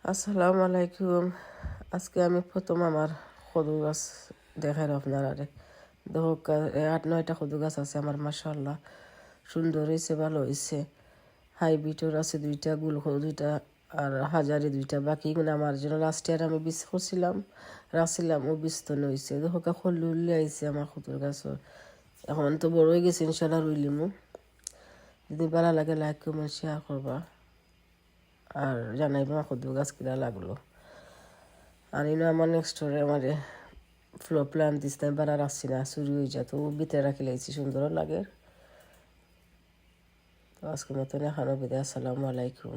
আসসালামু আলাইকুম। আজকে আমি প্রথম আমার কদু গাছ দেখার আপনারা দেখো 8-9টা কদু গাছ আছে আমার, মাশাআল্লাহ সুন্দর হয়েছে, ভালো হয়েছে। হাইব্রিডর আছে 2টা, গুল কদু 2টা, আর হাজারি 2টা। বাকিগুলো আমার জন্য লাস্ট ইয়ার আমি বীজ করছিলাম, রাখছিলাম, ও বীজ তো নইছে। দেখো খল্লি উল্লি আইছে আমার কদুর গাছও। এখন তো বড় হয়ে গেছে, ইনশাল্লাহ রইলিমু। যদি ভালো লাগে লাইক কমেন্ট শেয়ার করবা, আর জানাইবা কদু গাছ কিনা লাগলো। আর ইনো আমার নেক্সট ডোরে আমার ফ্লো প্ল্যান দিস তাই বানা রাখছি না, চুরি হয়ে যা, তো ভিতরে রাখি লাইছি, সুন্দরও লাগে। তো আজকের মতন এখানে বিদায়। আসসালামু আলাইকুম।